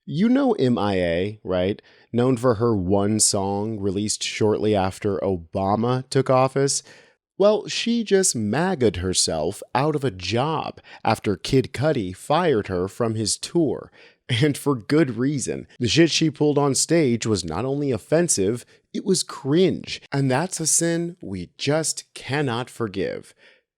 You know M.I.A., right? Known for her one song released shortly after Obama took office. Well, she just MAGA'd herself out of a job after Kid Cudi fired her from his tour. And for good reason. The shit she pulled on stage was not only offensive, it was cringe. And that's a sin we just cannot forgive.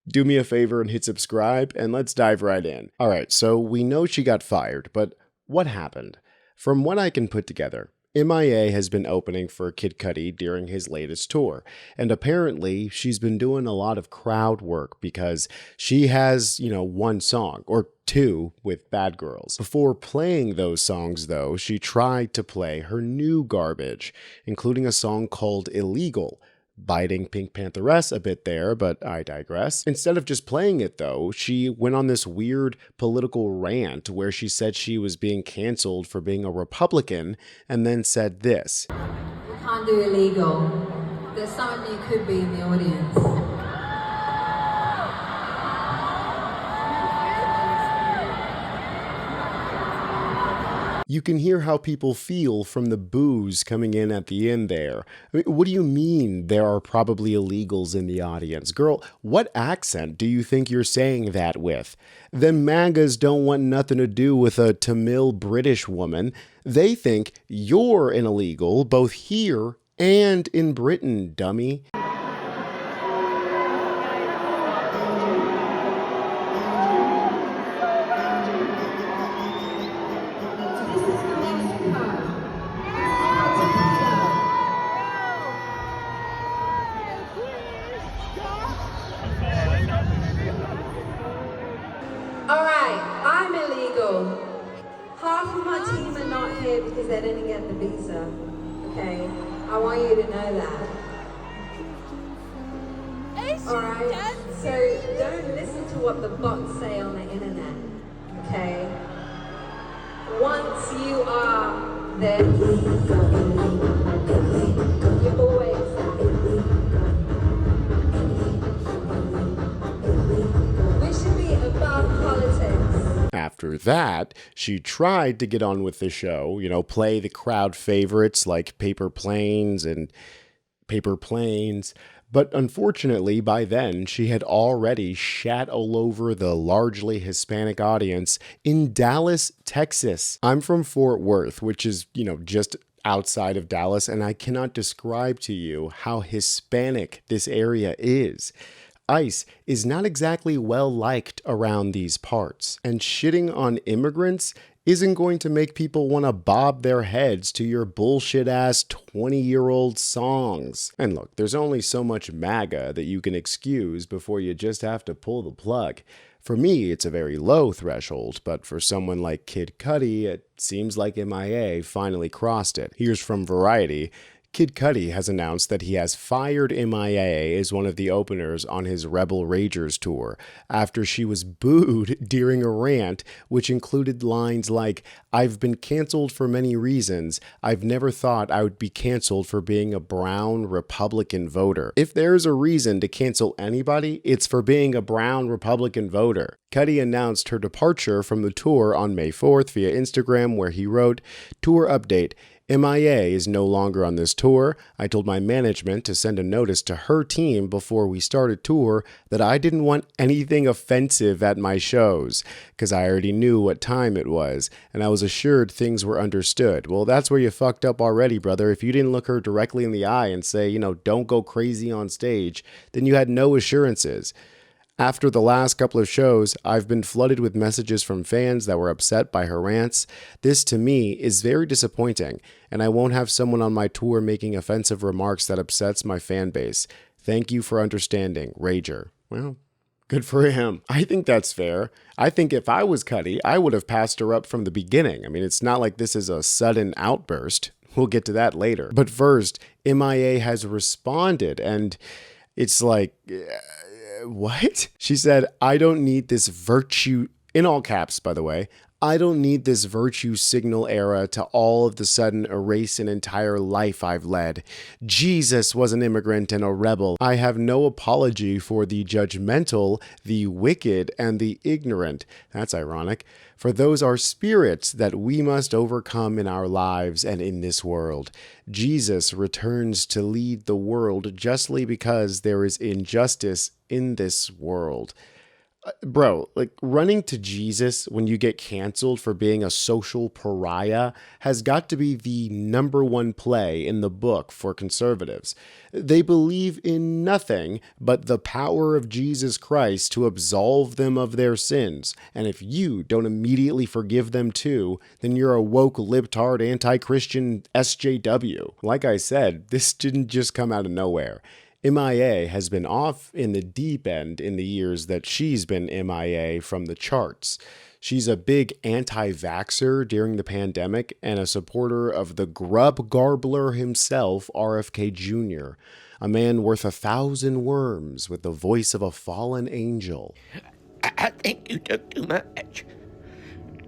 Do me a favor and hit subscribe, and let's dive right in. Alright, so we know she got fired, but what happened? From what I can put together, M.I.A. has been opening for Kid Cudi during his latest tour, and apparently she's been doing a lot of crowd work because she has, one song, or two, with Bad Girls. Before playing those songs, though, she tried to play her new garbage, including a song called Illegal, biting Pink Pantheress a bit there, but I digress. Instead of just playing it though, she went on this weird political rant where she said she was being canceled for being a Republican, and then said this. You can't do illegal. There's someone you could be in the audience. You can hear how people feel from the boos coming in at the end there. I mean, what do you mean there are probably illegals in the audience? Girl, what accent do you think you're saying that with? Them MAGAs don't want nothing to do with a Tamil British woman. They think you're an illegal both here and in Britain, dummy. Alright, I'm illegal. Half of my team are not here because they didn't get the visa. Okay? I want you to know that. Alright? So don't listen to what the bots say on the internet. Okay? Once you are there, you're always After that, she tried to get on with the show, play the crowd favorites like Paper Planes and Paper Planes, but unfortunately by then she had already shat all over the largely Hispanic audience in Dallas, Texas. I'm from Fort Worth, which is, just outside of Dallas, and I cannot describe to you how Hispanic this area is. ICE is not exactly well liked around these parts, and shitting on immigrants isn't going to make people want to bob their heads to your bullshit-ass 20-year-old songs. And look, there's only so much MAGA that you can excuse before you just have to pull the plug. For me, it's a very low threshold, but for someone like Kid Cudi, it seems like M.I.A. finally crossed it. Here's from Variety. Kid Cudi has announced that he has fired M.I.A. as one of the openers on his Rebel Ragers tour after she was booed during a rant which included lines like, "I've been canceled for many reasons. I've never thought I would be canceled for being a brown Republican voter." If there's a reason to cancel anybody, it's for being a brown Republican voter. Cudi announced her departure from the tour on May 4th via Instagram, where he wrote, "Tour update. M.I.A. is no longer on this tour. I told my management to send a notice to her team before we started tour that I didn't want anything offensive at my shows, because I already knew what time it was, and I was assured things were understood." Well, that's where you fucked up already, brother. If you didn't look her directly in the eye and say, don't go crazy on stage, then you had no assurances. After the last couple of shows, I've been flooded with messages from fans that were upset by her rants. This, to me, is very disappointing, and I won't have someone on my tour making offensive remarks that upsets my fan base. Thank you for understanding, Rager. Well, good for him. I think that's fair. I think if I was Cudi, I would have passed her up from the beginning. I mean, it's not like this is a sudden outburst. We'll get to that later. But first, M.I.A. has responded, and it's like... what? She said, "I don't need this virtue," in all caps, by the way, I don't need this virtue signal era to all of the sudden erase an entire life I've led. Jesus was an immigrant and a rebel. I have no apology for the judgmental, the wicked, and the ignorant. That's ironic. For those are spirits that we must overcome in our lives and in this world. Jesus returns to lead the world justly because there is injustice in this world. Bro, like running to Jesus when you get canceled for being a social pariah has got to be the number one play in the book for conservatives. They believe in nothing but the power of Jesus Christ to absolve them of their sins. And if you don't immediately forgive them too, then you're a woke, libtard, anti-Christian SJW. Like I said, this didn't just come out of nowhere. M.I.A. has been off in the deep end in the years that she's been M.I.A. from the charts. She's a big anti-vaxxer during the pandemic and a supporter of the grub garbler himself, RFK Jr., a man worth 1,000 worms with the voice of a fallen angel. I think you took too much.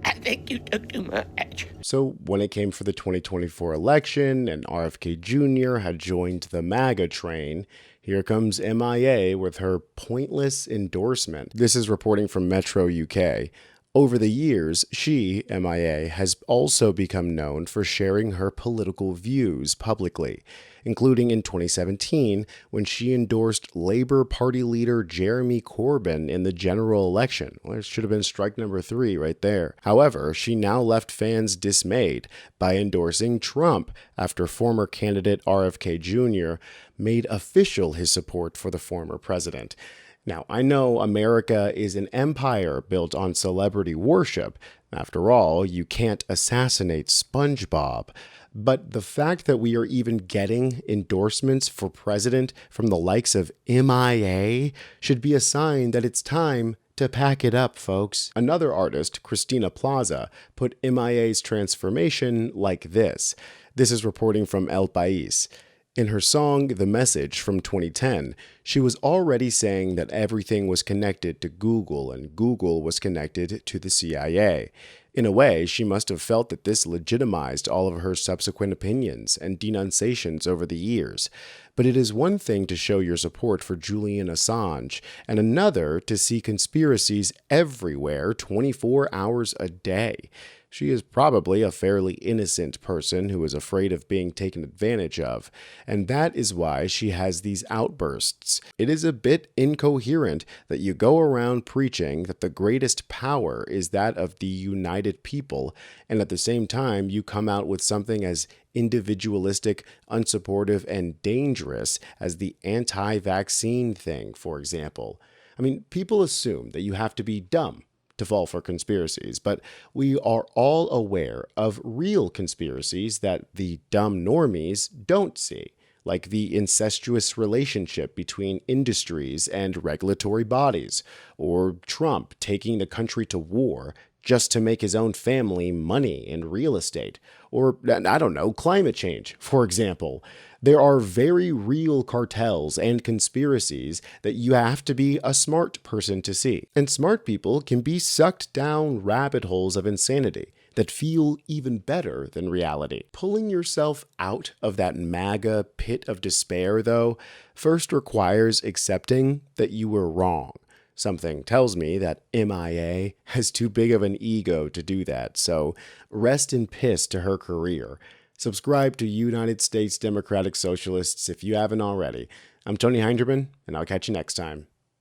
I think you took too much. So when it came for the 2024 election and RFK Jr. had joined the MAGA train, here comes M.I.A. with her pointless endorsement. This is reporting from Metro UK. Over the years, she, M.I.A., has also become known for sharing her political views publicly, including in 2017 when she endorsed Labour Party leader Jeremy Corbyn in the general election. Well, it should have been strike number 3 right there. However, she now left fans dismayed by endorsing Trump after former candidate RFK Jr. made official his support for the former president. Now, I know America is an empire built on celebrity worship. After all, you can't assassinate SpongeBob. But the fact that we are even getting endorsements for president from the likes of M.I.A. should be a sign that it's time to pack it up, folks. Another artist, Christina Plaza, put M.I.A.'s transformation like this. This is reporting from El País. In her song, The Message from 2010, she was already saying that everything was connected to Google and Google was connected to the CIA. In a way, she must have felt that this legitimized all of her subsequent opinions and denunciations over the years. But it is one thing to show your support for Julian Assange, and another to see conspiracies everywhere 24 hours a day. She is probably a fairly innocent person who is afraid of being taken advantage of, and that is why she has these outbursts. It is a bit incoherent that you go around preaching that the greatest power is that of the united people, and at the same time you come out with something as individualistic, unsupportive, and dangerous as the anti-vaccine thing, for example. I mean, people assume that you have to be dumb to fall for conspiracies, but we are all aware of real conspiracies that the dumb normies don't see, like the incestuous relationship between industries and regulatory bodies, or Trump taking the country to war just to make his own family money in real estate, or, I don't know, climate change, for example. There are very real cartels and conspiracies that you have to be a smart person to see. And smart people can be sucked down rabbit holes of insanity that feel even better than reality. Pulling yourself out of that MAGA pit of despair, though, first requires accepting that you were wrong. Something tells me that M.I.A. has too big of an ego to do that, so rest in piss to her career. Subscribe to United States Democratic Socialists if you haven't already. I'm Tony Hinderman, and I'll catch you next time.